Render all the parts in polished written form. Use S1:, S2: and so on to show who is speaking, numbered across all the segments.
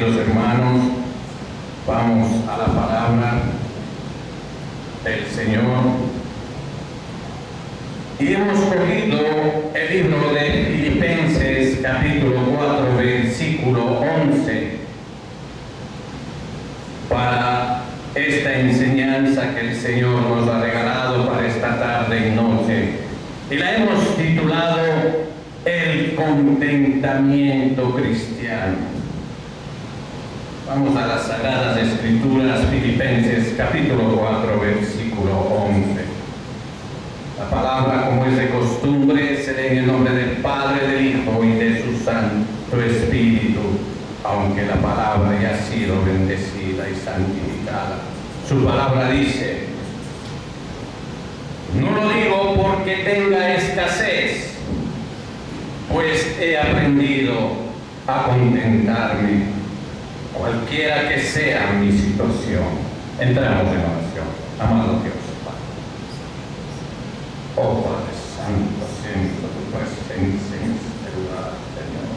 S1: queridos hermanos, vamos a la palabra del Señor. Y hemos cogido el libro de Filipenses, capítulo 4, versículo 11, para esta enseñanza que el Señor nos ha regalado para esta tarde y noche. Y la hemos titulado El contentamiento cristiano. Vamos a las Sagradas Escrituras, Filipenses capítulo 4, versículo 11. La palabra, como es de costumbre, se lee en el nombre del Padre, del Hijo y de su Santo Espíritu, aunque la palabra ya ha sido bendecida y santificada. Su palabra dice: no lo digo porque tenga escasez, pues he aprendido a contentarme, cualquiera que sea mi situación. Entramos en oración. Amado Dios, oh Padre Santo, siento tu presencia en este lugar, Señor.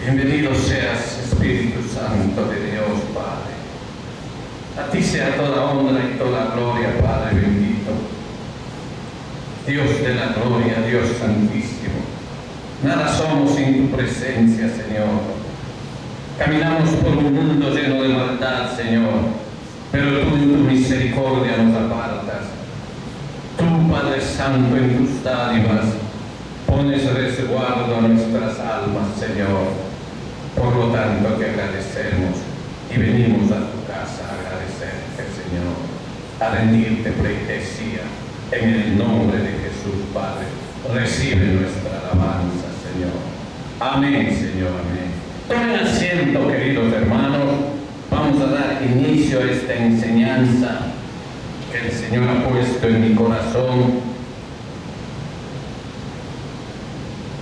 S1: Bienvenido seas, Espíritu Santo de Dios, Padre. A ti sea toda honra y toda gloria, Padre bendito. Dios de la gloria, Dios santísimo. Nada somos sin tu presencia, Señor. Caminamos por un mundo lleno de maldad, Señor, pero tú en tu misericordia nos apartas. Tú, Padre Santo, en tus dádivas pones resguardo a nuestras almas, Señor. Por lo tanto, te agradecemos y venimos a tu casa a agradecerte, Señor, a rendirte pleitesía en el nombre de Jesús, Padre. Recibe nuestra alabanza, Señor. Amén, Señor, amén. Tomen asiento, queridos hermanos. Vamos a dar inicio a esta enseñanza que el Señor ha puesto en mi corazón.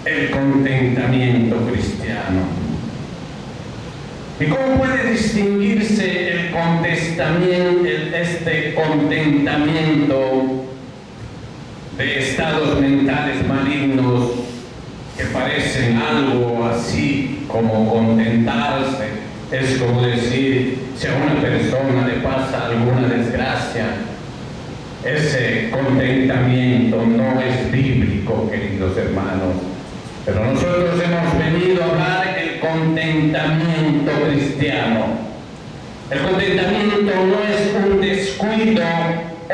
S1: El contentamiento cristiano. ¿Y cómo puede distinguirse este contentamiento de estados mentales malignos que parecen algo así como contentarse? Es como decir, si a una persona le pasa alguna desgracia, ese contentamiento no es bíblico, queridos hermanos. Pero nosotros hemos venido a hablar del contentamiento cristiano. El contentamiento no es un descuido o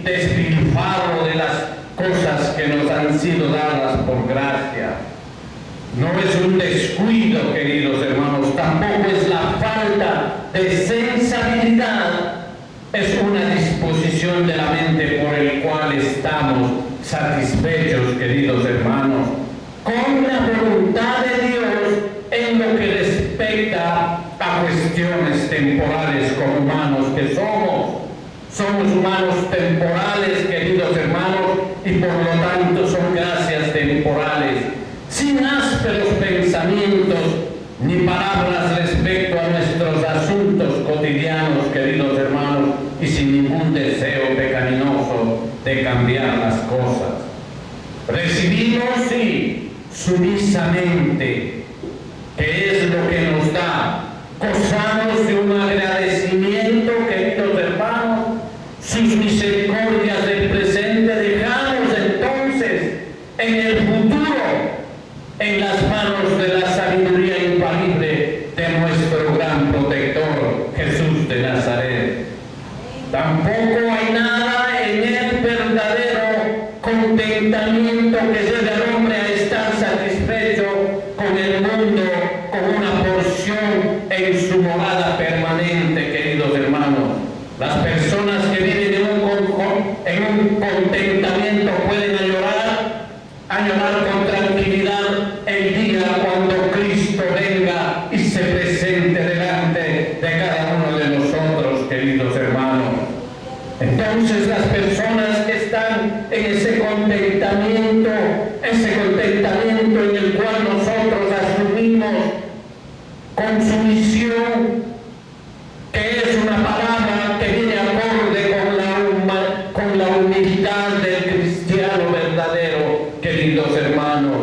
S1: despilfarro de las cosas que nos han sido dadas por gracia. No es un descuido, queridos hermanos, tampoco es la falta de sensibilidad. Es una disposición de la mente por el cual estamos satisfechos, queridos hermanos, con la voluntad de Dios en lo que respecta a cuestiones temporales como humanos que somos. Somos humanos temporales, queridos hermanos, y por lo tanto son gracias temporales, sin ásperos pensamientos ni palabras respecto a nuestros asuntos cotidianos, queridos hermanos, y sin ningún deseo pecaminoso de cambiar las cosas. Recibimos, sí, sumisamente, que es lo que nos da. Gozamos de un agradecimiento, queridos hermanos, sus misericordias del presente dejamos entonces en el futuro en las manos de la sabiduría infalible de nuestro gran protector, Jesús de Nazaret. Tampoco hay nada en el verdadero contentamiento que lleve al hombre a estar satisfecho con el mundo, con una porción en su morada permanente, queridos hermanos. Las personas que viven en un contentamiento pueden añorar con tranquilidad el día cuando Cristo venga y se presente delante de cada uno de nosotros, queridos hermanos. Entonces las personas que están en ese contentamiento en el cual nosotros asumimos con sumisión, que es una palabra que viene acorde con la humildad del cristiano verdadero, queridos hermanos.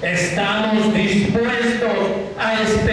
S1: Estamos dispuestos a esperar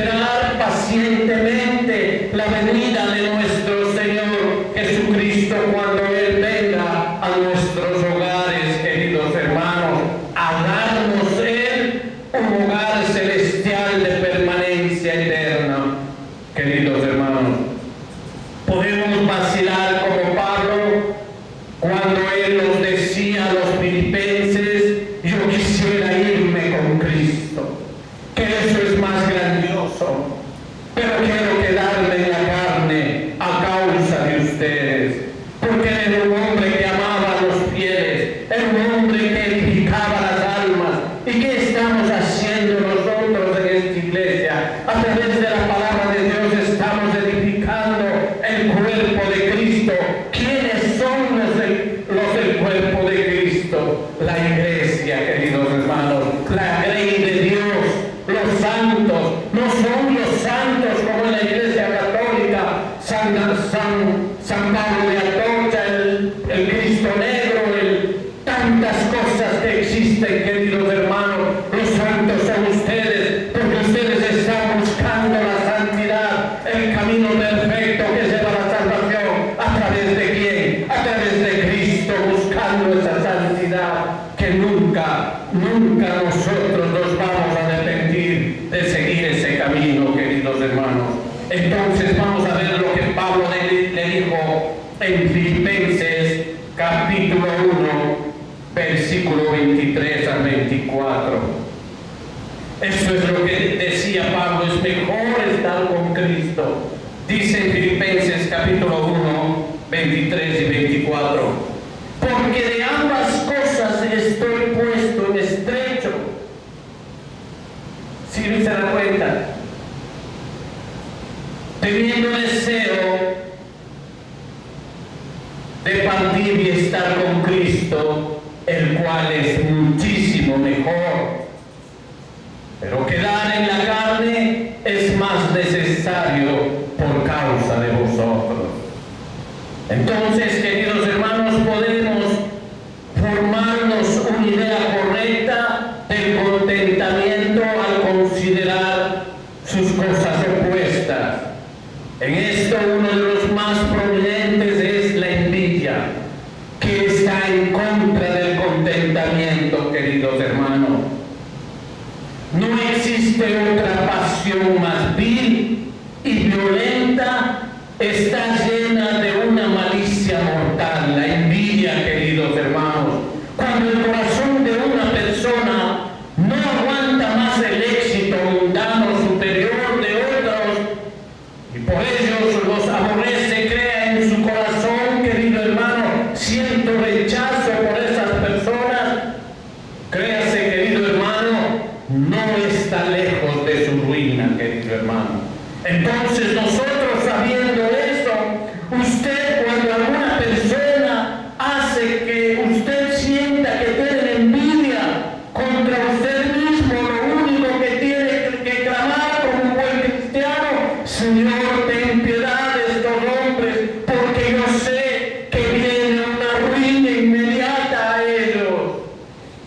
S1: nunca nosotros nos vamos a arrepentir de seguir ese camino, queridos hermanos. Entonces vamos a ver lo que Pablo le dijo en Filipenses capítulo 1, versículo 23 al 24. Eso es lo que decía Pablo: es mejor estar con Cristo. Dice en Filipenses capítulo 1, 23 y 24: porque de ambas cosas estoy puesto en estrecho. ¿Sí se da cuenta? Teniendo deseo de partir y estar con Cristo, el cual es muchísimo mejor. Pero quedar en la carne es más necesario por causa de vosotros. Entonces, queridos hermanos, podemos formarnos una idea correcta del contentamiento al considerar sus cosas opuestas. En esto, uno de los más prominentes es la envidia, que está en contra del contentamiento, queridos hermanos. No existe otra pasión más vil y violenta, está llena de una malicia mortal, la envidia, queridos hermanos. Cuando el corazón de una persona no aguanta más el éxito mundano superior de otros y por ellos los aborrece, crea en su corazón, querido hermano, siento rechazo por esas personas, créase, querido hermano, no está lejos de su ruina, querido hermano. Entonces nosotros, sabiendo eso, usted, cuando alguna persona hace que usted sienta que tiene envidia contra usted mismo, lo único que tiene que clamar como un buen cristiano: Señor, ten piedad de estos hombres, porque yo sé que viene una ruina inmediata a ellos.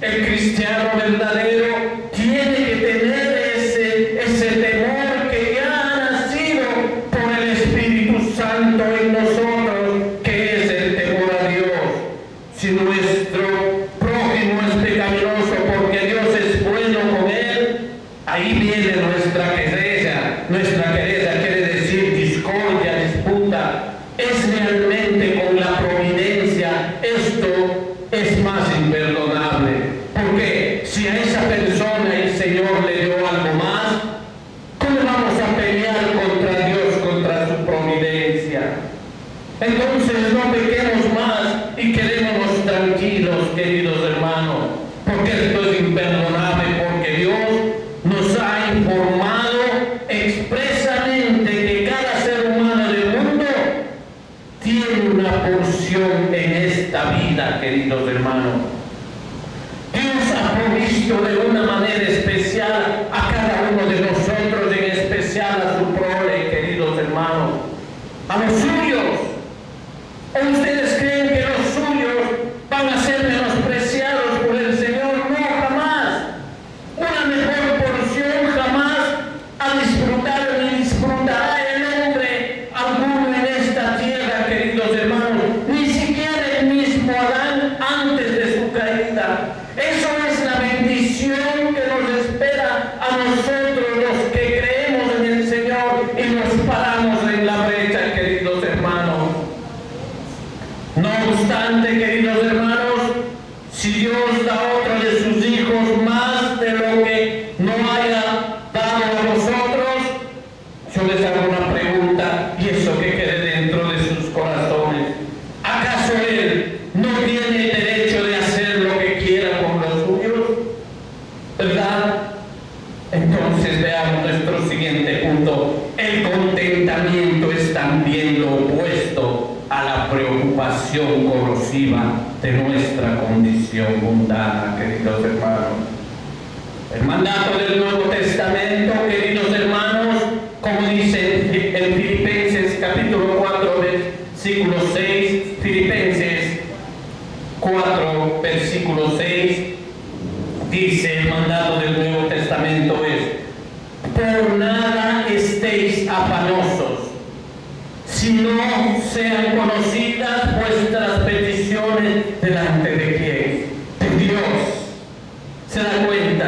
S1: El cristiano verdadero tiene que tener ese temor que ya ha nacido por el Espíritu Santo en nosotros, que es el temor a Dios. Si nuestro prójimo es pecaminoso porque Dios es bueno con él, ahí viene nuestra querella. Nuestra querella quiere decir discordia, disputa. Es realmente con la providencia. Esto es más imperdonable. Porque si a esa persona el Señor le dio algo más, ¿cómo vamos a pelear contra Dios, contra su providencia? Entonces no pequemos más y quedémonos tranquilos, queridos hermanos, porque esto es imperdonable, porque Dios nos ha informado expresamente que cada ser humano del mundo tiene una porción en esta vida, queridos hermanos. Dios ha provisto de una manera especial a cada uno de nosotros, en especial a su prole, queridos hermanos, a los suyos. ¿O ustedes creen que los suyos van a ser menospreciados por el Señor? No, jamás. Una mejor porción jamás ha disfrutado ni disfrutará el hombre alguno en esta tierra, queridos hermanos, ni siquiera el mismo Adán antes de su caída. Eso es la bendición que nos espera a nosotros, los que creemos en el Señor y nos paramos en la brecha, queridos hermanos. No obstante, queridos hermanos, si Dios da a otro de sus hijos más de lo que no haya dado a vosotros, yo les hago una pregunta, y eso que quede dentro de sus corazones: ¿acaso Él no tiene el derecho de hacer lo que quiera con los suyos? ¿Verdad? Entonces veamos nuestro siguiente punto. El contentamiento es también lo opuesto a la preocupación corrosiva de nuestra condición mundana, queridos hermanos. El mandato del Nuevo Testamento, queridos hermanos, como dice en Filipenses capítulo 4, versículo 6, Filipenses 4, versículo 6, dice: el mandato del Nuevo Testamento es: por nada estéis afanosos, sino sean conocidas vuestras peticiones delante de quién, de Dios. ¿Se da cuenta?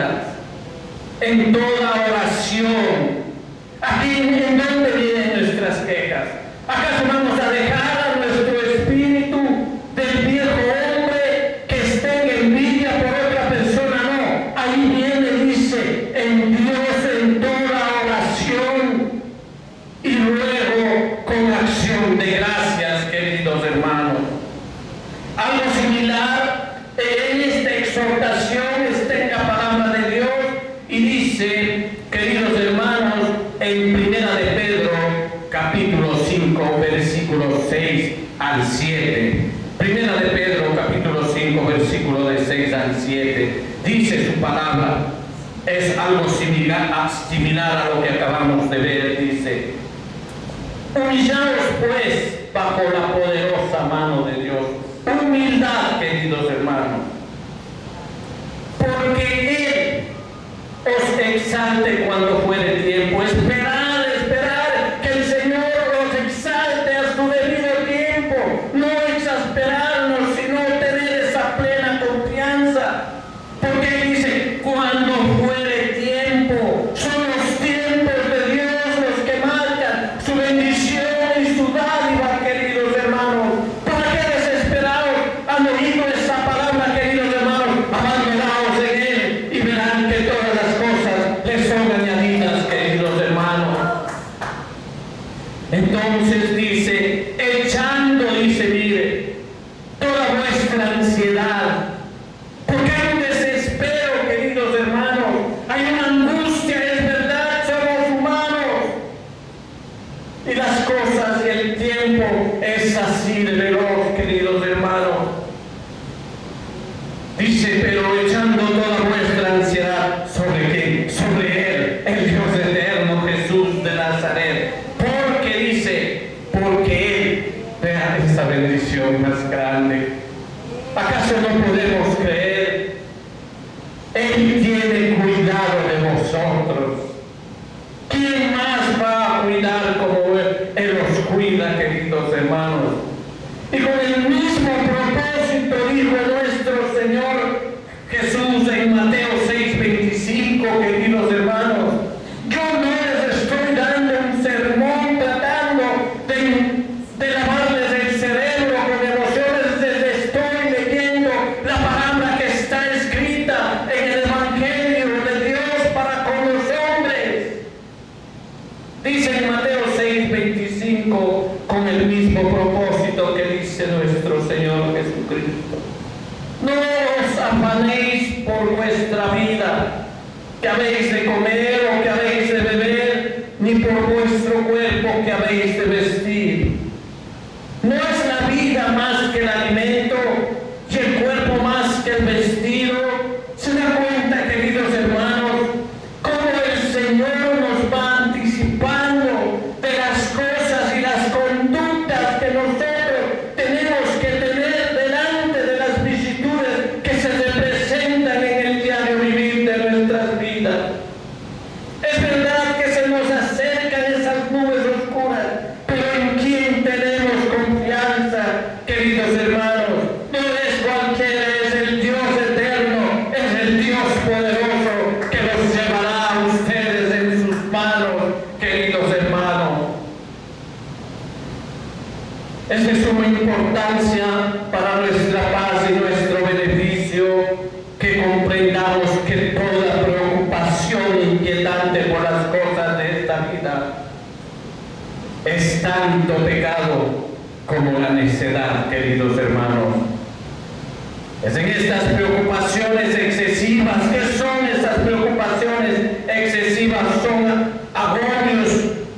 S1: al 7. Primera de Pedro, capítulo 5, versículo de 6 al 7. Dice su palabra, es algo similar a lo que acabamos de ver. Dice: humillaos pues bajo la poderosa mano de Dios. Humildad, queridos hermanos, porque Él os exalte cuando fuere tiempo. Esperad que el Señor os exalte a su debido tiempo. No exasperarnos, sino tener esa plena confianza. Porque Él dice, cuando fuere tiempo. Son los tiempos de Dios los que marcan su bendición y su dádiva, queridos hermanos. ¿Para qué desesperados han oído esa palabra, queridos hermanos? Abandonaos en Él y verán que todas las cosas les son añadidas, queridos hermanos. Entonces dice, mire, toda vuestra ansiedad, porque hay un desespero, queridos hermanos, hay una angustia, es verdad, somos humanos, y las cosas y el tiempo es así de veloz, queridos hermanos. Dice, pero echando toda vuestra ansiedad, ¿sobre qué? Sobre Él, el Dios eterno, Jesús de Nazaret. Porque Él, vea esa bendición más grande. ¿Acaso no podemos creer? Él tiene cuidado de vosotros. ¿Quién más va a cuidar como Él os cuida, queridos hermanos? Y con el mismo propósito dijo nuestro Señor Jesús en Mateo 6:25, queridos hermanos: yo no les estoy dando un sermón tratando de lavarles el cerebro con emociones, les estoy leyendo la palabra que está escrita en el Evangelio de Dios para con los hombres. Dice en Mateo 6:25, con el mismo propósito que dice nuestro Señor Jesucristo: no os afanéis por vuestra vida, que habéis de comer o que habéis de beber, ni por vuestro cuerpo que habéis de vestir. ¿No es la vida más que el alimento y el cuerpo más que el vestido? ¿Se da cuenta, queridos hermanos, cómo el Señor nos va anticipando de las cosas y las conductas que nosotros tenemos que tener delante de las vicisitudes que se representan en el diario vivir de nuestras vidas? Es verdad que se nos acercan esas nubes oscuras, pero ¿en quién tenemos confianza, queridos hermanos? No es cualquiera, es el Dios eterno, es el Dios poderoso que los llevará a ustedes en sus manos, queridos hermanos. Es de suma importancia para nuestra paz y nuestro beneficio que comprendamos que toda preocupación inquietante por las cosas de esta vida es tanto pecado como la necedad, queridos hermanos. Es en estas preocupaciones excesivas. ¿Qué son esas preocupaciones excesivas? Son agobios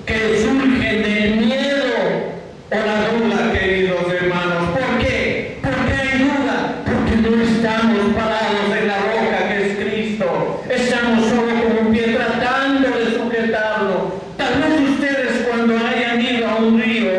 S1: que surgen del miedo o la duda, queridos hermanos. ¿Por qué? ¿Por qué hay duda? Porque no estamos parados en la roca que es Cristo. Estamos solo con un pie tratando de sujetarlo. Tal vez ustedes, cuando hayan ido a un río,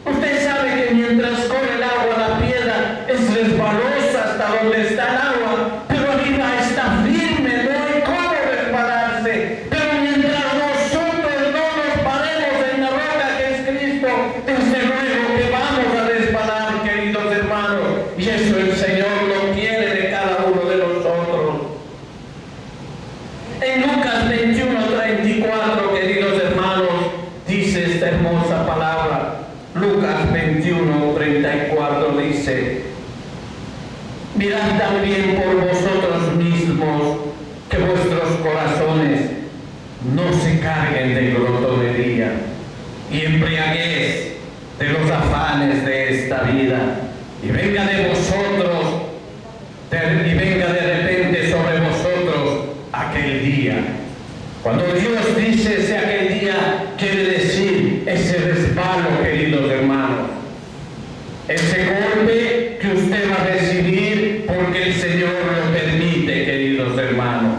S1: usted sabe que mientras corre el agua, la piedra es resbalosa hasta donde está el agua, pero arriba está firme, no hay cómo resbalarse. Pero mientras nosotros no nos paremos en la roca que es Cristo, desde luego que vamos a resbalar, queridos hermanos, y eso el Señor lo quiere de cada uno de nosotros. En Lucas 21:34, queridos hermanos, dice esta hermosa palabra. Lucas 21:34 dice: mirad también por vosotros mismos que vuestros corazones no se carguen de glotonería y embriaguez de los afanes de esta vida, y venga de vosotros, y venga de repente sobre vosotros aquel día. Cuando Dios dice ese aquel día, quiere decir ese resbalo, queridos hermanos. ese golpe que usted va a recibir porque el Señor lo permite, queridos hermanos.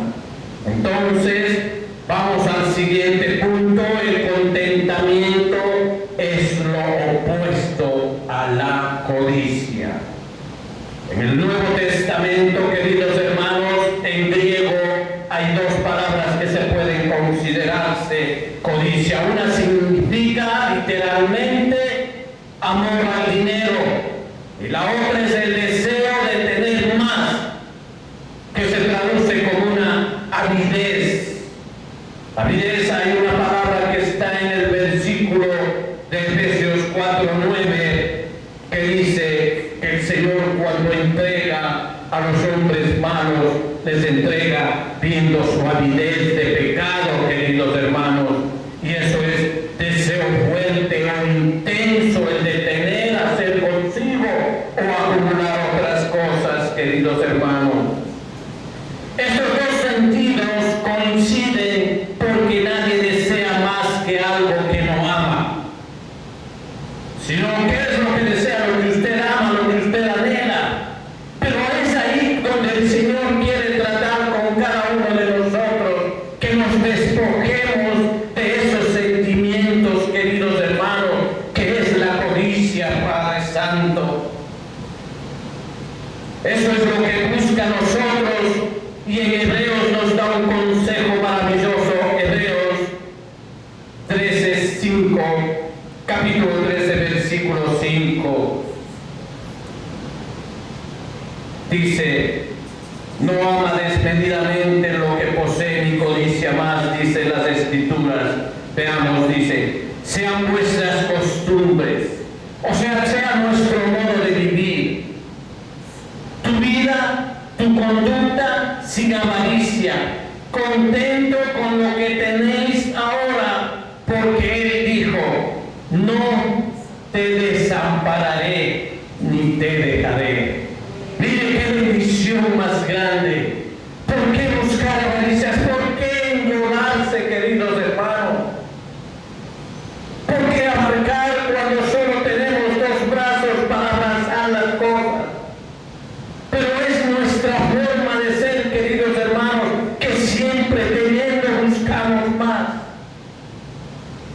S1: Entonces, vamos al siguiente punto. El contentamiento es lo opuesto a la codicia. En el Nuevo Testamento, queridos hermanos, en griego hay dos palabras que se pueden considerarse codicia. Una significa literalmente amor al dinero y la otra es el deseo de tener más, que se traduce como una avidez. Avidez, hay una palabra que está en el versículo de Efesios 4:9 que dice que el Señor, cuando entrega a los hombres malos, les entrega viendo su avidez de pecado, queridos hermanos, y eso es deseo fuerte o intenso, el de tener, hacer consigo o acumular otras cosas, queridos hermanos. Estos dos sentidos coinciden porque nadie desea más que algo que no ama, sino que es lo que desea, lo que usted ama, lo que usted anhela. Pero es ahí donde el Señor quiere tratar con cada uno de nosotros, que nos despojemos de esos sentimientos, queridos hermanos, que es la codicia, Padre Santo. Eso es lo que busca a nosotros, y en Hebreos nos da un consejo maravilloso. Hebreos 13:5, capítulo 13, versículo 5. Dice: no ama desmedidamente lo que posee ni codicia más, dice las Escrituras. Veamos, dice: sean vuestras costumbres, o sea nuestro modo de vivir, tu vida, tu conducta sin avaricia, contento con lo que tenéis ahora, porque Él dijo: no te desampararé ni te dejaré. Mire qué bendición más grande. ¿Por qué buscar avaricias? ¿Por qué enlonarse, queridos hermanos? ¿Por qué abarcar cuando solo tenemos dos brazos para abrazar las cosas? Pero es nuestra forma de ser, queridos hermanos, que siempre teniendo buscamos más.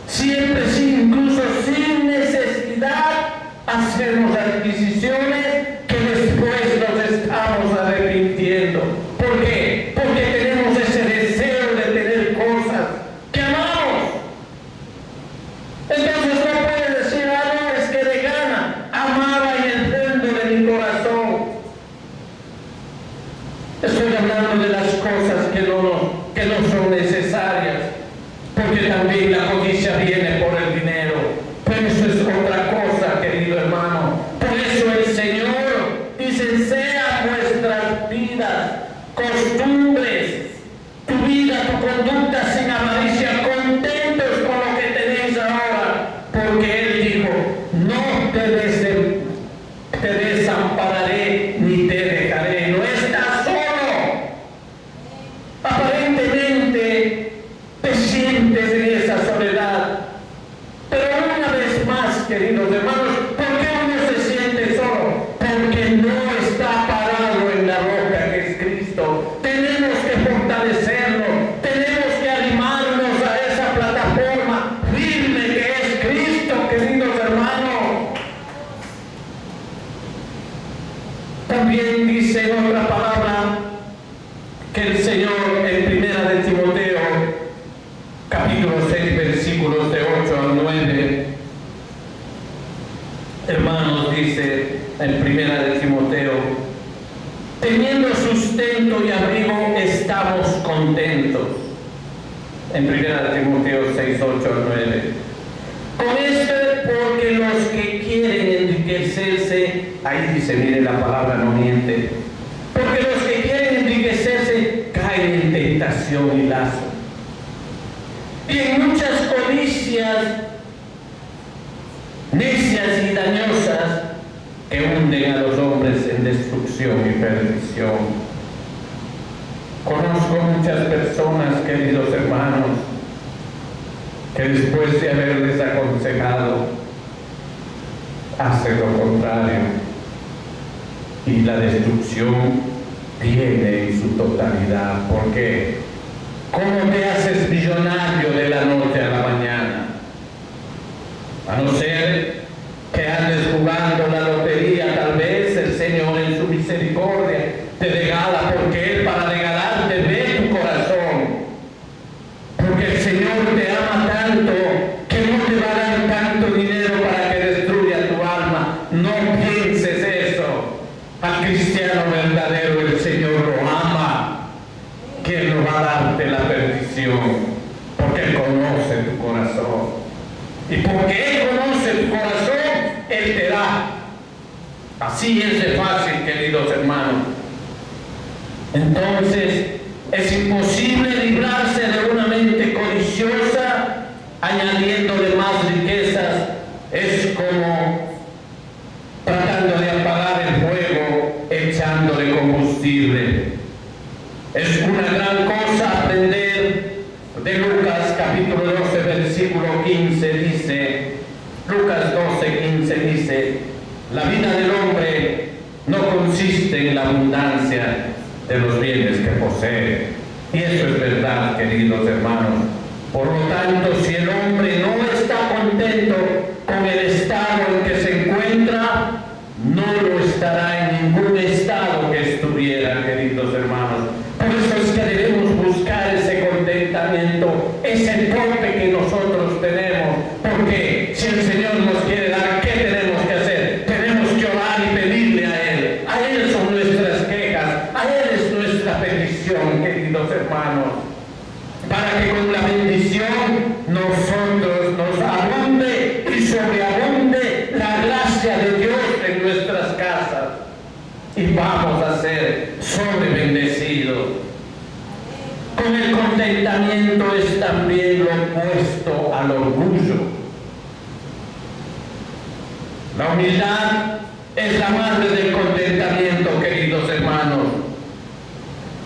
S1: Siempre, incluso sin necesidad, hacemos adquisiciones que después nos estamos arrepintiendo. ¿Por qué? Porque tenemos ese deseo de tener cosas que amamos. Entonces no puede decir: no, es que de gana, amaba en el fondo de mi corazón. Estoy hablando de las cosas que no son necesarias, porque también la codicia viene por el dinero. Pero eso es otra cosa, querido hermano. Por eso el Señor dice: sean vuestras vidas, costumbres, tu vida, tu conducta sin avaricia, contentos con lo que tenéis ahora, porque Él dijo: no te desampararé ni te dejaré. No estás solo. Aparentemente te sientes en esa soledad, pero una vez más, queridos hermanos, ¿por qué uno se siente solo? Porque no está parado en la roca que es Cristo. Tenemos que fortalecernos, tenemos que animarnos a esa plataforma firme que es Cristo, queridos hermanos. También dice en otra palabra que el Señor, en primera de Timoteo, capítulo 6, versículos de 8 al 9, hermanos, dice en primera de Timoteo: teniendo sustento y abrigo estamos contentos. En primera de Timoteo 6, 8 al 9. Con esto, porque los que quieren enriquecerse, ahí dice, mire, la palabra no miente, porque los que quieren enriquecerse caen en tentación y lazo, y en muchas codicias necias y dañosas que hunden a los hombres en destrucción y perdición. Conozco muchas personas, queridos hermanos, que después de haberles aconsejado hace lo contrario y la destrucción viene en su totalidad. ¿Por qué? ¿Cómo te haces millonario de la noche a la mañana? A no ser que andes jugando la lotería, tal vez el Señor en su misericordia te regala, porque Él para regalarte ve tu corazón. Porque el Señor te ama tanto que no te va a dar tanto dinero para que destruya tu alma. No pienses eso. Al cristiano verdadero el Señor lo ama, que Él no va a darte la perdición, porque Él conoce tu corazón. Y porque Él conoce tu corazón, Él te da. Así es de fácil, queridos hermanos. Entonces, es imposible librarse de una mente codiciosa añadiéndole más riquezas. Es como tratando de apagar el fuego echándole combustible. Es una gran cosa aprender de Lucas capítulo 12 versículo 15, dice, Lucas 12, 15 dice, la vida del hombre no consiste en la abundancia de los bienes que posee. Y eso es verdad, queridos hermanos. Por lo tanto, si el hombre no está contento con el estado en que se encuentra, no lo estará en ningún estado que estuviera, queridos hermanos. Por eso es que debemos buscar ese contentamiento, ese golpe que nosotros tenemos. Porque si el Señor nos quiere dar, ¿qué tenemos que hacer? Tenemos que orar y pedirle a Él. A Él son nuestras quejas, a Él es nuestra petición, queridos hermanos. Para que con la bendición nosotros nos abunde y sobreabunde la gracia de Dios en nuestras casas. Y vamos a ser sobrebendecidos. Con el contentamiento es también lo opuesto al orgullo. La humildad es la madre del contentamiento, queridos hermanos.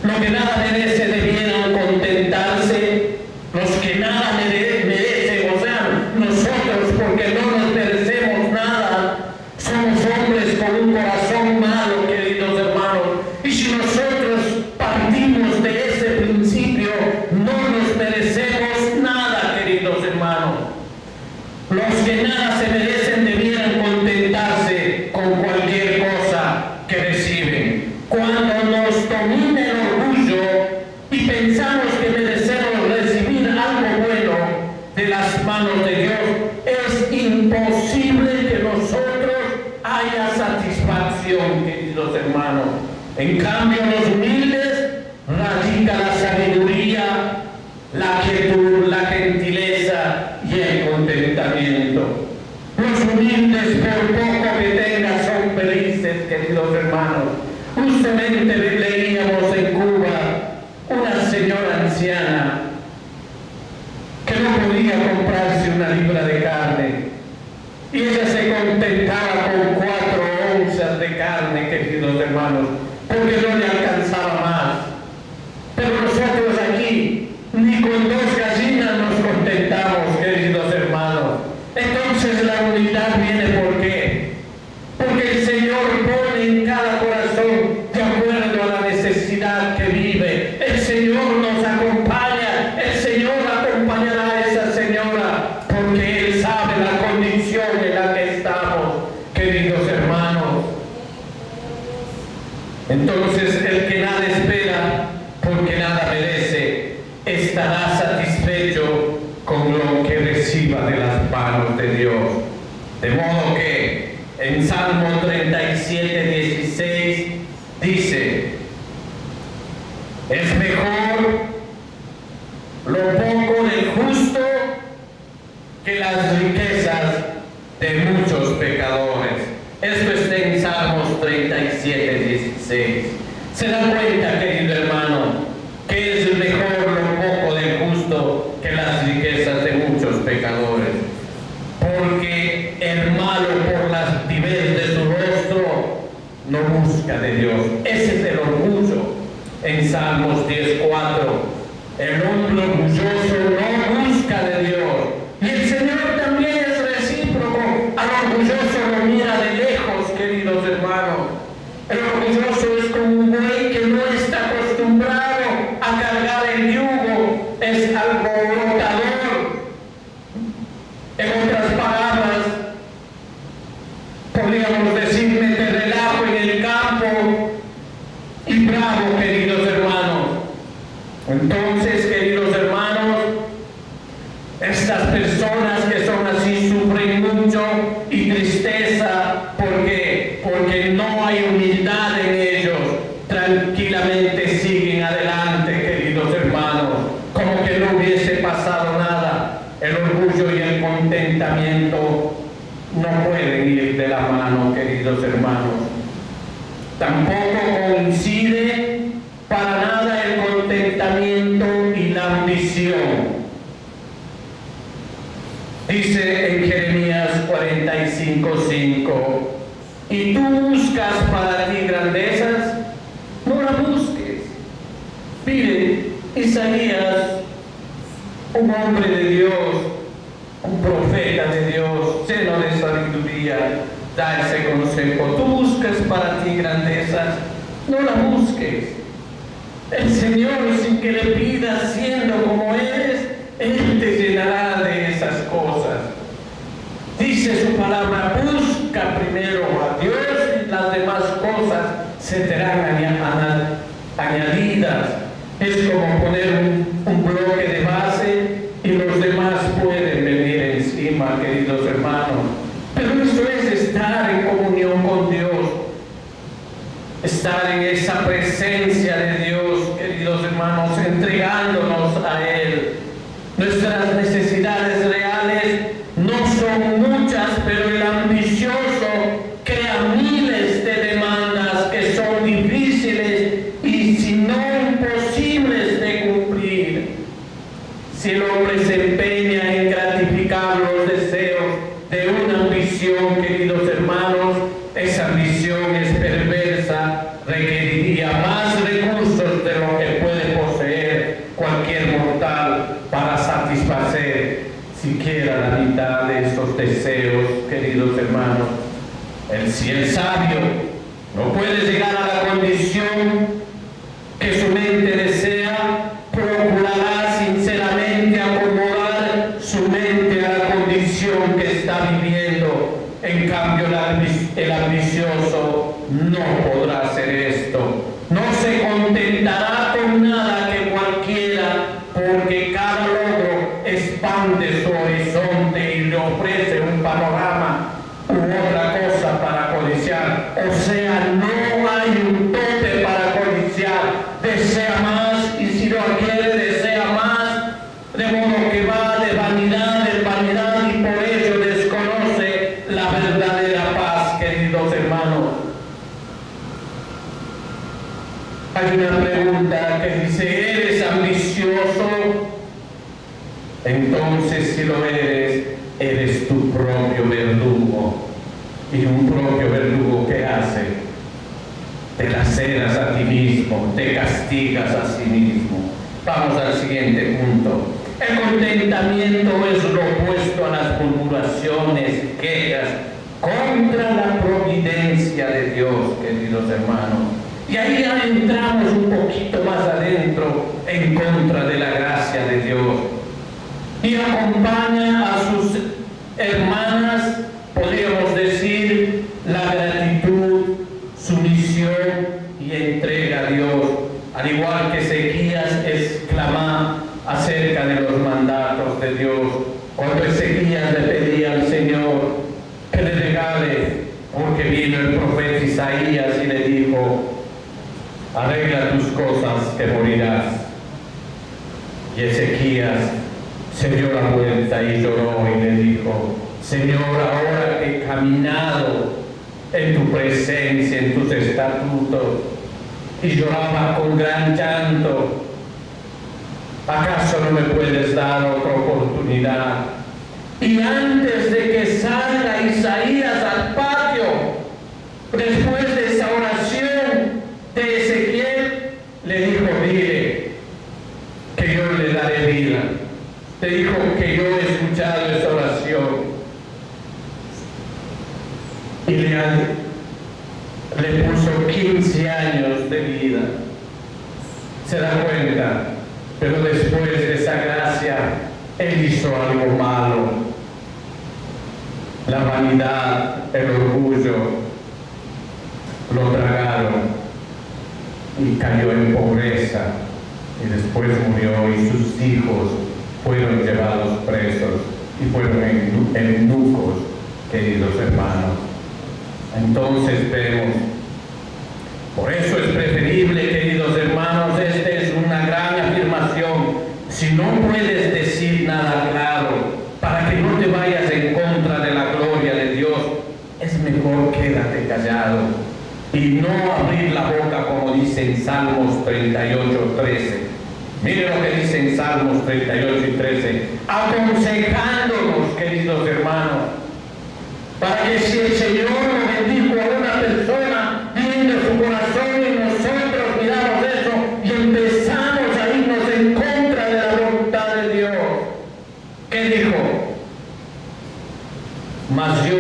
S1: Los que nada merecen debieran contentarse, los que nada merecen, o sea, nosotros, porque no nos merecemos nada, somos hombres con un corazón malo, queridos hermanos, y si nosotros partimos de ese principio, no nos merecemos nada, queridos hermanos. Los que nada se merecen debieran contentarse con cualquier cosa que reciben. Cuando nos domina el orgullo y pensamos que merecemos recibir algo bueno de las manos de Dios, es imposible que nosotros haya satisfacción, queridos hermanos. En cambio, los humildes radica la sabiduría, la quietud, la gentileza y el contentamiento. Los humildes, por poco que tengan, son felices, queridos hermanos. Justamente leíamos en Cuba una señora anciana que no podía comprarse una libra de carne y ella se contentaba con 4 onzas de carne, queridos hermanos, porque no le alcanzaba más. Pero nosotros aquí ni con 2 gallinas nos contentamos, queridos hermanos. Entonces la humildad viene ¿por qué? Porque el Señor pone en cada corazón de acuerdo a la necesidad que vive. El Señor nos acompaña, el Señor acompañará a esa señora, porque Él sabe la condición en la que estamos, queridos hermanos. Entonces el que nada espera, porque nada merece, estará satisfecho con lo que reciba de las manos de Dios. De modo que en Salmo 37, 16 dice, es mejor lo poco del justo que las riquezas de muchos pecadores. Esto está en Salmos 37, 16. ¿Se dan cuenta, querido hermano, que es mejor lo poco del justo que las riquezas de muchos pecadores? Porque el malo, por la altivez de su rostro, no busca de Dios. Ese es el orgullo. En Salmos 10:4, el hombre orgulloso no busca de Dios. Y el Señor también es recíproco. Al orgulloso lo mira queridos hermanos. Tampoco coincide para nada el contentamiento y la ambición. Dice en Jeremías 45:5, y tú buscas para ti grandezas, no la busques. Mire, Isaías, un hombre de Dios, un profeta de Dios, lleno de sabiduría, da ese consejo. Tú buscas para ti grandezas, no la busques. El Señor, sin que le pidas, siendo como eres, Él te llenará de esas cosas. Dice su palabra, busca primero a Dios y las demás cosas se te serán añadidas. Es como poner un bloque de base y los demás pueden venir encima, queridos hermanos. Pero eso es estar en comunión con Dios, estar en esa presencia de Dios, queridos hermanos, entregándonos a Él. Nuestras necesidades reales no son muchas, pero el ambicioso crea miles de demandas que son difíciles y si no imposibles de cumplir. Si el hombre se empeña en gratificar los deseos de una ambición, queridos hermanos, esa ambición es perversa, requeriría más recursos de lo que puede poseer cualquier mortal para satisfacer siquiera la mitad de esos deseos, queridos hermanos. Si el sabio no puede llegar a la condición que su mente desea, procurará sinceramente acomodar su mente a la condición que está viviendo. En cambio, el ambicioso no podrá hacer esto. No se contentará con nada que cualquiera, porque cada logro expande su horizonte y le ofrece un panorama u otra cosa para codiciar. O sea, no hay un tope para codiciar. Desea más y si lo adquiere, desea más. De modo que va de vanidad en vanidad y por ello desconoce la verdadera paz, queridos hermanos. Hay una pregunta que dice, ¿eres ambicioso? Entonces, si lo eres, eres tu propio verdugo. Y un propio verdugo, ¿qué hace? Te laceras a ti mismo, te castigas a sí mismo. Vamos al siguiente punto. El contentamiento es lo opuesto a las murmuraciones, quejas contra la providencia de Dios, queridos hermanos. Y ahí ya entramos un poquito más adentro en contra de la gracia de Dios. Y acompaña a sus hermanas, podríamos decir, la gratitud, sumisión y entrega a Dios. Al igual que Ezequías exclama acerca de los mandatos de Dios, cuando Ezequías le pedía al Señor que le regale, porque vino el profeta Isaías y le dijo, arregla tus cosas que morirás. Y Ezequías se dio la vuelta y lloró y le dijo, Señor, ahora que he caminado en tu presencia, en tus estatutos, y lloraba con gran llanto, ¿acaso no me puedes dar otra oportunidad? Y antes de que salga Isaías al patio, después de esa oración de Ezequiel, le dijo, dile que yo le daré vida. Le dijo que yo he escuchado esa oración. Y le puso 15 años de vida. ¿Se da cuenta? Pero después de esa gracia, él hizo algo malo. La vanidad, el orgullo, lo tragaron y cayó en pobreza. Y después murió y sus hijos fueron llevados presos y fueron eunucos, queridos hermanos. Entonces vemos, por eso es preferible, queridos hermanos, esta es una gran afirmación. Si no puedes decir nada claro, para que no te vayas en contra de la gloria de Dios, es mejor quédate callado y no abrir la boca, como dice en Salmos 38:13. Mire lo que dice en Salmos 38 y 13, aconsejándonos, queridos hermanos, para que si el Señor nos bendijo a una persona, viene su corazón y nosotros miramos eso y empezamos a irnos en contra de la voluntad de Dios. ¿Qué dijo? Mas yo,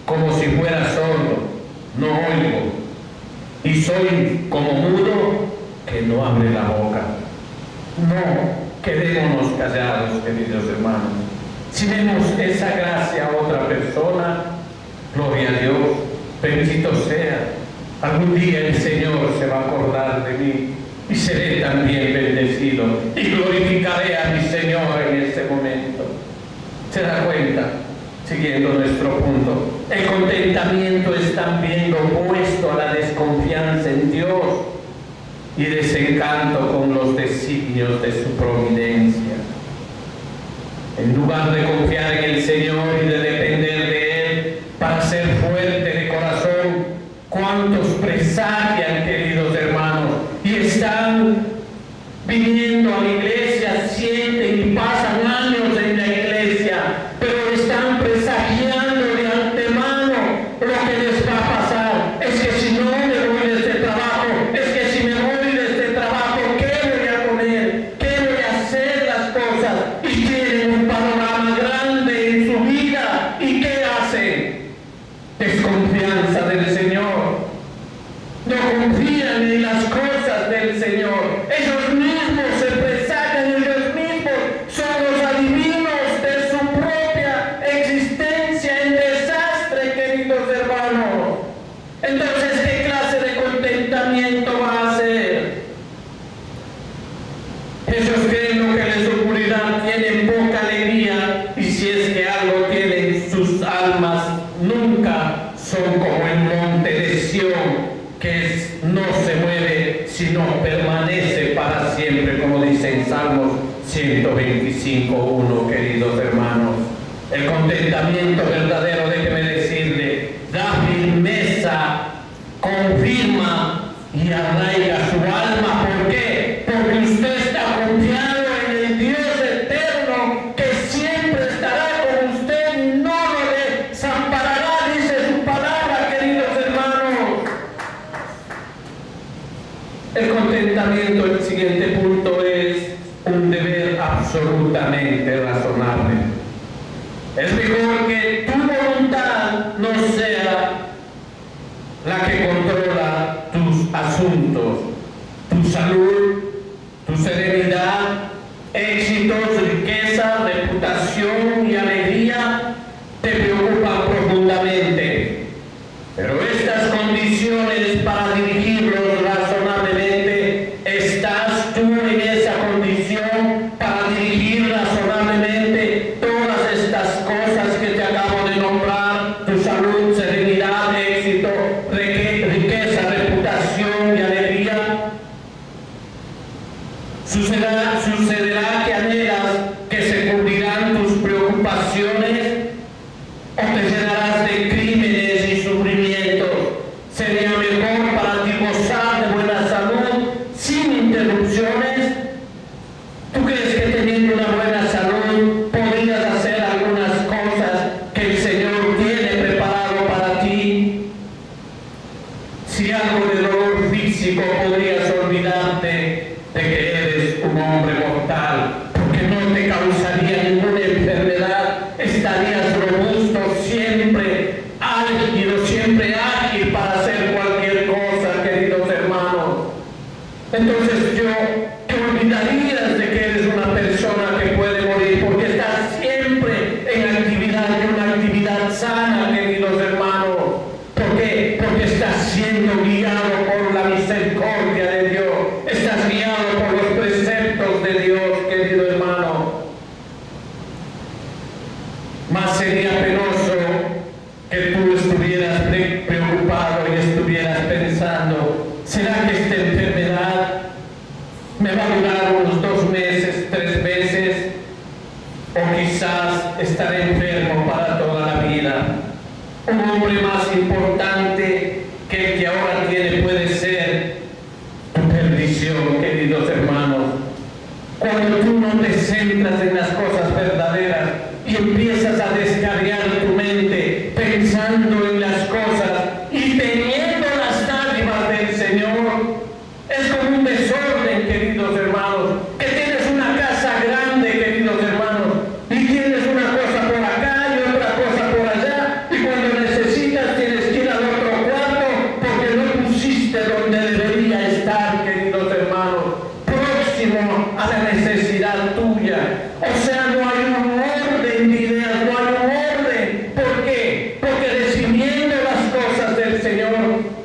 S1: como si fuera sordo, no oigo, y soy como mudo que no abre la boca. No quedémonos callados, queridos hermanos. Si vemos esa gracia a otra persona, gloria a Dios, bendito sea. Algún día el Señor se va a acordar de mí y seré también bendecido y glorificaré a mi Señor en este momento. ¿Se da cuenta? Siguiendo nuestro punto, el contentamiento es también lo opuesto a la desconfianza en Dios y desencanto con los designios de su providencia. En lugar de confiar en el Señor y de depender de Él para ser fuerte de corazón, ¿cuántos presagian, queridos hermanos, y están viniendo a la iglesia, sienten y pasan años en la iglesia, pero están presagiando de antemano lo que les va a pasar? Es que si no me voy de este trabajo, es que si me voy de este trabajo, ¿qué voy a comer? ¿Qué voy a hacer las cosas? Y tienen un panorama grande en su vida. ¿Y qué hacen? Desconfianza del Señor. No confían en las cosas del Señor. Ellos mismos se presagian, ellos mismos son los adivinos de su propia existencia en desastre, queridos hermanos. Entonces, ¿qué clase de contentamiento va a ser? Ellos creen lo que les ocurrirá, tienen poca alegría, y si es que algo tienen, sus almas nunca son como el monte de Sión, que no se mueve, sino permanece para siempre, como dice en Salmos 125:1, queridos hermanos. El contentamiento verdadero, déjeme decirle, da firmeza, confirma y arraiga su alma. ¿Por qué? Porque usted está confiado en el Dios eterno, que siempre estará con usted y no lo desamparará, dice su palabra, queridos hermanos. El contentamiento, el siguiente punto, es un deber absolutamente razonable. Es mejor que tu voluntad no sea la que controla tus asuntos, tu salud, tu serenidad, éxitos, riqueza, reputación y alegría te preocupan profundamente. Pero estas condiciones para dirigirlos razonablemente, ¿estás tú en esa condición para dirigir razonablemente todas estas cosas que te acabo de nombrar? Tu salud, serenidad, éxito, riqueza, reputación y alegría. Sucederá que anhelas que se cubrirán tus preocupaciones, o te llenarás de crímenes y sufrimientos. Sería mejor para ti gozar de buena salud sin interrupciones. ¿Tú crees que teniendo una buena salud podrías hacer algunas cosas que el Señor tiene preparado para ti? Si algo de dolor físico, podrías olvidarte de que eres un hombre mortal, porque no te causaría ninguna enfermedad. Estarías robusto, siempre álgido, siempre ágil para hacer cualquier cosa, queridos hermanos. Entonces te olvidarías de que eres una persona que puede morir, porque estás siempre en actividad, y una actividad sana, queridos hermanos. ¿Por qué? Porque estás siendo guiado por la misericordia de Dios.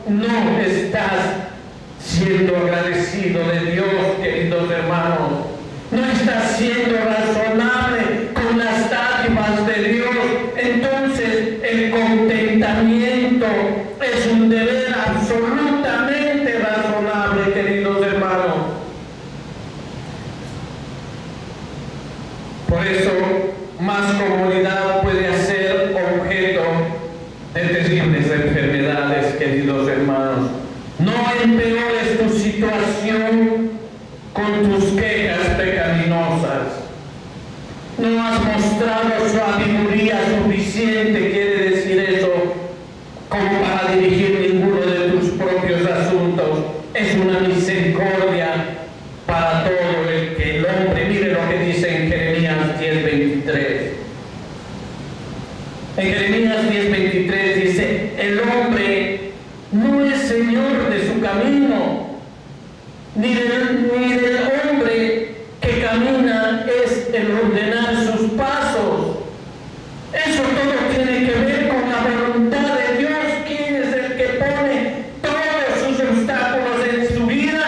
S1: no estás siendo agradecido de Dios, queridos hermanos. No estás siendo razonable con las dádivas de Dios. Entonces el contentamiento es un deber absolutamente razonable, queridos hermanos. Por eso, más comodidad puede ser objeto de terribles enfermedades, queridos hermanos. No empeores tu situación con tus quejas pecaminosas. No has mostrado sabiduría suficiente, quiere decir eso, como para dirigir ninguno de tus propios asuntos. Es una misericordia para todo el hombre. Mire lo que dice en Jeremías 10:23. En Jeremías 10:23 dice: el hombre no es señor de su camino, ni del hombre que camina es el ordenar sus pasos. Eso todo tiene que ver con la voluntad de Dios. ¿Quién es el que pone todos sus obstáculos en su vida?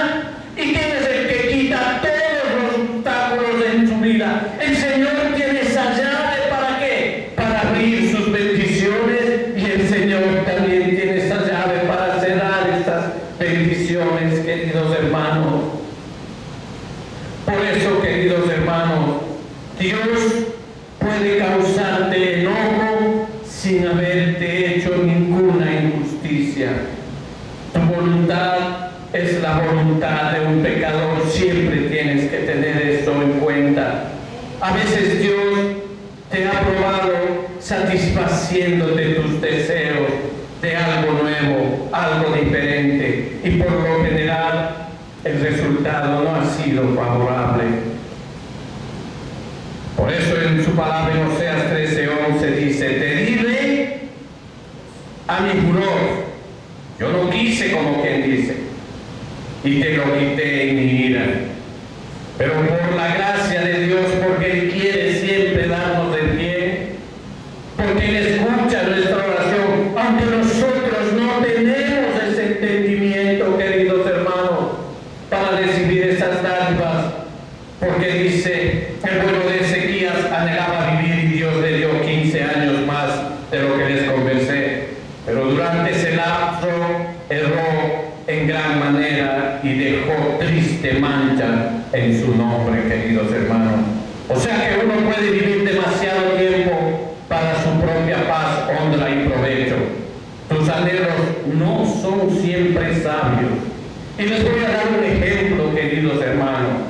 S1: ¿Y quién es el que quita todos los obstáculos en su vida? El Señor tiene esa llave, ¿para qué? Para abrir sus bendiciones, y el Señor también tiene esa llave para cerrar estas bendiciones, queridos hermanos. Por eso, queridos hermanos, Dios puede causarte enojo sin haberte hecho ninguna injusticia. Tu voluntad es la voluntad de un pecador. Siempre tienes que tener esto en cuenta. A veces Dios te ha probado satisfaciéndote tus deseos de algo nuevo, algo diferente, y por lo general el resultado no ha sido favorable. Por eso en su palabra en Oseas 13:11 dice: te di a mi furor, yo no quise, como quien dice, y te lo quité en mi ira. Pero por la gracia de Dios, porque Él quiere siempre darnos el bien, porque Él escucha nuestra oración, aunque nosotros no tenemos ese entendimiento, queridos hermanos, para recibir esas dádivas, porque dice: el pueblo de Ezequías anhelaba vivir y Dios le dio 15 años más de lo que les conversé, pero durante ese lapso erró en gran manera y dejó triste mancha en su nombre, queridos hermanos. O sea que uno puede vivir demasiado tiempo para su propia paz, honra y provecho. Tus anhelos no son siempre sabios. Y les voy a dar un ejemplo, queridos hermanos.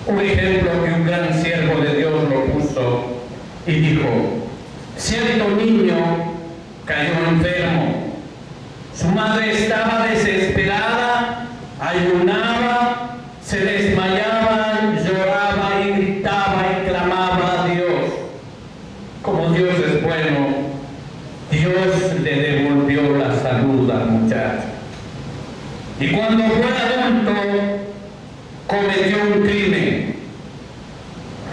S1: Un ejemplo que un gran siervo de Dios lo puso y dijo: cierto niño cayó enfermo. Su madre estaba desesperada, ayunaba, se desmayaba, lloraba y gritaba y clamaba a Dios. Como Dios es bueno, Dios le devolvió la salud al muchacho. Y cuando fue adulto, cometió un crimen.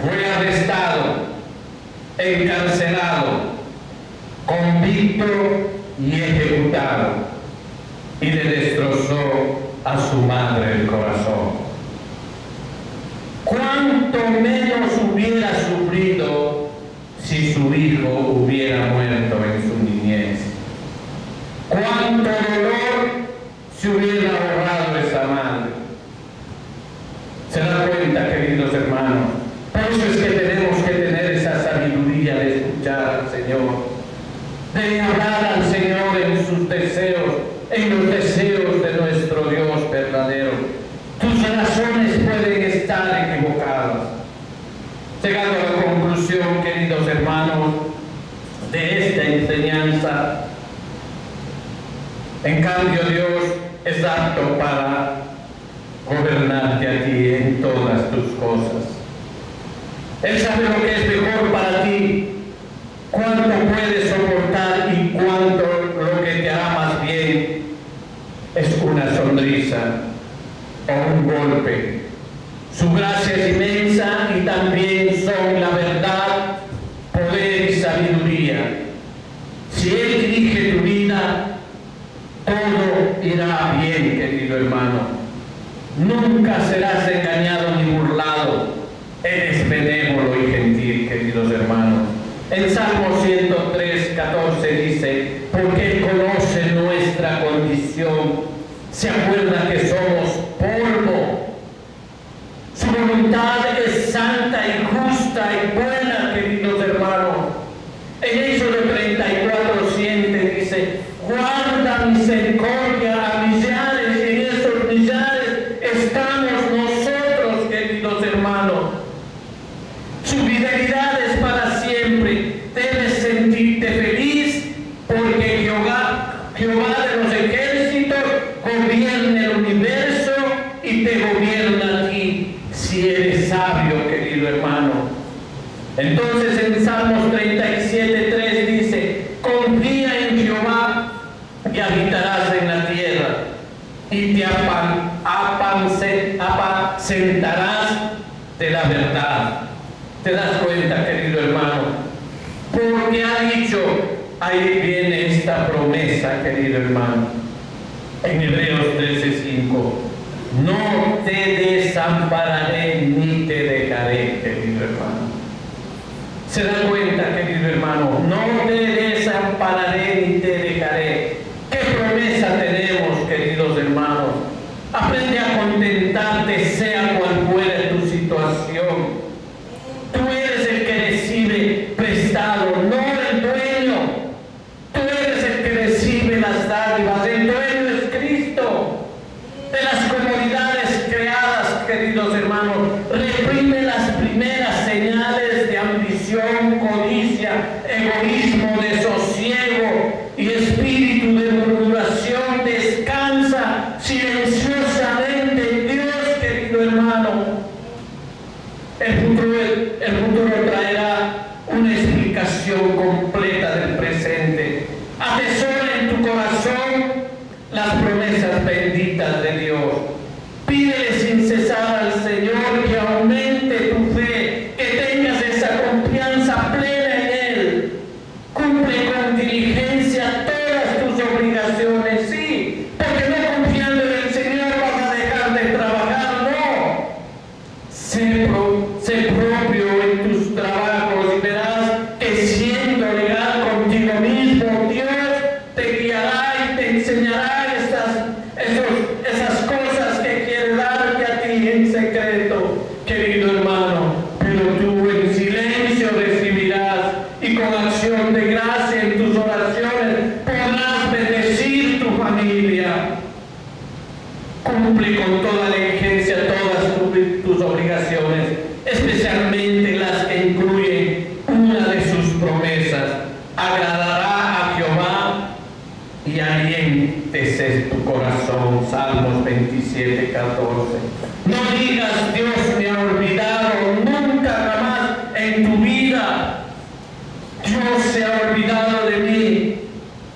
S1: Fue arrestado, encarcelado, convicto y ejecutado. Y le destrozó a su madre el corazón. ¿Cuánto menos hubiera sufrido si su hijo hubiera muerto en su niñez? ¿Cuánto dolor se hubiera ahorrado esa madre? ¿Se dan cuenta, queridos hermanos? Por eso es que tenemos que tener esa sabiduría de escuchar al Señor, de hablar al Señor en sus deseos, en los deseos de nuestro Dios verdadero. Tus razones pueden estar equivocadas. Llegando a la conclusión, queridos hermanos, de esta enseñanza, en cambio Dios es apto para gobernarte a ti en todas tus cosas. Él sabe lo que es mejor para ti, cuánto puedes soportar y cuánto lo que te hará más bien es una sonrisa o un golpe. Su gracia es inmensa y también son la verdad, poder y sabiduría. Si Él dirige tu vida, todo irá bien, querido hermano. Nunca serás engañado ni burlado. Eres benévolo y gentil, queridos hermanos. En Salmo 103, 14 dice, porque Él conoce nuestra condición, se acuerda que somos polvo. Su voluntad es santa y justa y buena, queridos hermanos. En Éxodo 34, 7 dice, guarda misericordia a millares, y en esos millares estamos nosotros, queridos hermanos. Su fidelidad es para siempre. Debes sentirte feliz porque Jehová de los ejércitos gobierna el universo y te gobierna a ti, si eres sabio, querido hermano. Entonces en Salmos 37:3 dice, confía en Jehová y habitarás en la tierra y te apacentarás de la verdad. ¿Te das cuenta, querido hermano? Porque ha dicho, ahí viene esta promesa, querido hermano, en Hebreos 13:5, no te desampararé ni te dejaré, querido hermano. ¿Se da cuenta, querido hermano? No te desampararé ni te dejaré. ¿Qué promesa tenemos, queridos hermanos? Aprende a contentarte, sea cual fuera tu situación. Tú eres el que recibe prestado, no el dueño. Tú eres el que recibe las dádivas, el dueño es Cristo. De las comodidades creadas, queridos hermanos, reprime las primeras señales de ambición, codicia, egoísmo, desosiego y espíritu de murmuración. Descansa silenciosamente en Dios, querido hermano. El futuro traerá una explicación completa del presente. Atesora en tu corazón las promesas benditas de Dios. Pídele sin cesar al Señor que aumente tu fe, que tengas esa confianza plena en Él. Cumple con diligencia todas tus obligaciones, sí, porque no confiando en el Señor vas a dejar de trabajar, no. Sé propio en tus trabajos y verás que siendo legal contigo mismo, Dios te guiará y te enseñará esas cosas que quiere darte a ti en secreto, querido hermano. Pero tú en silencio recibirás y con acción de gracia en tus oraciones podrás bendecir tu familia. Cumple con toda la diligencia todas tus obligaciones, especialmente las que incluyen una de sus promesas. Agradará a Jehová y aliéntese tu corazón. Salmos 27:14. No digas, Dios me ha olvidado, nunca jamás en tu vida. Dios se ha olvidado de mí.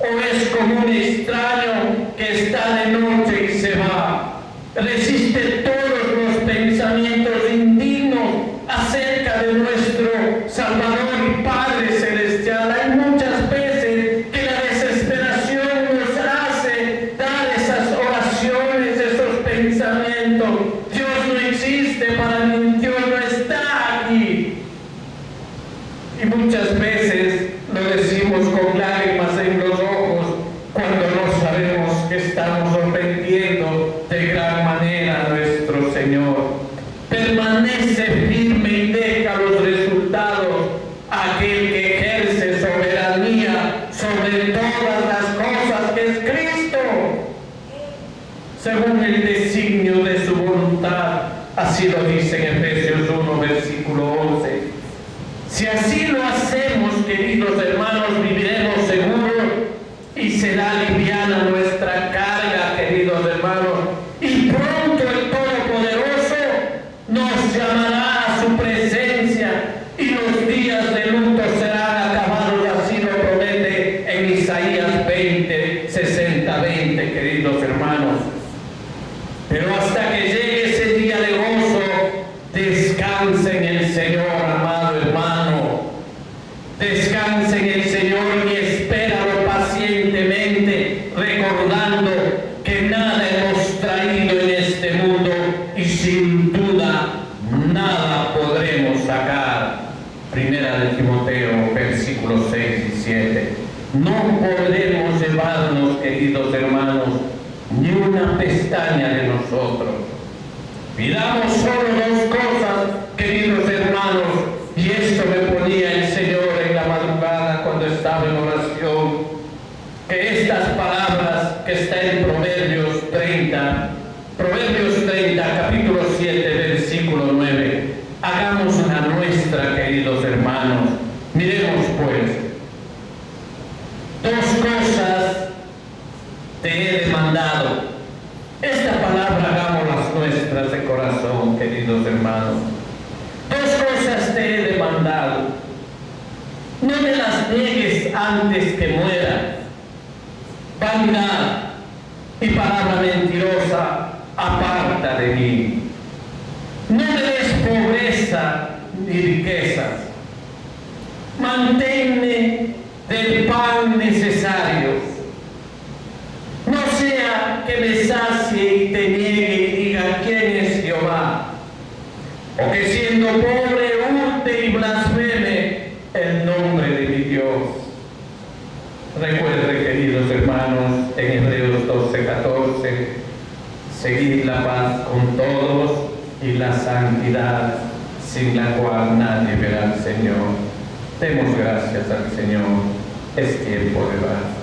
S1: O es como un extraño que está de noche y se va. Resiste todos los pensamientos indignos acerca de nuestro Salvador y Padre Celestial. Hay muchas veces que la desesperación nos hace dar esas oraciones, esos pensamientos. Dios no existe para mí, Dios no está aquí. Y muchas veces lo decimos con lágrimas en los ojos cuando no sabemos que estamos ofendiendo de gran manera a nuestro Señor. Permanece firme y deja los resultados a aquel que ejerce soberanía sobre todas las cosas, que es Cristo, según el designio de su voluntad. Así lo dice en Efesios 1, versículo 11. Si así lo hacemos, queridos hermanos, viviremos seguros y será liviana nuestra carga, queridos hermanos. Y pronto el Todopoderoso nos llamará a su presencia y los días de luto serán acabados. Así lo promete en Isaías 20:60-20, queridos hermanos. Pero hasta que llegue ese día de gozo, descanse en el Señor, amado hermano. Descanse en el Señor y espéralo pacientemente, recordando queridos hermanos, ni una pestaña de nosotros. Pidamos solo dos cosas, queridos hermanos, y esto me ponía el Señor en la madrugada cuando estaba en oración, que estas palabras que están en Proverbios 30, capítulo 7, versículo 9, hagamos una nuestra, queridos hermanos. Miremos pues, dos cosas te he demandado. Esta palabra hagámoslas nuestras de corazón, queridos hermanos. Dos cosas te he demandado. No me las niegues antes que muera. Vanidad y palabra mentirosa, aparta de mí. No me des pobreza ni riquezas. Manténme del pan necesario. No sea que me sacie y te niegue y diga quién es Jehová, o que siendo pobre hurte y blasfeme el nombre de mi Dios. Recuerde, queridos hermanos, en Hebreos 12:14, seguid la paz con todos y la santidad, sin la cual nadie verá al Señor. Demos gracias al Señor. Es tiempo de paz.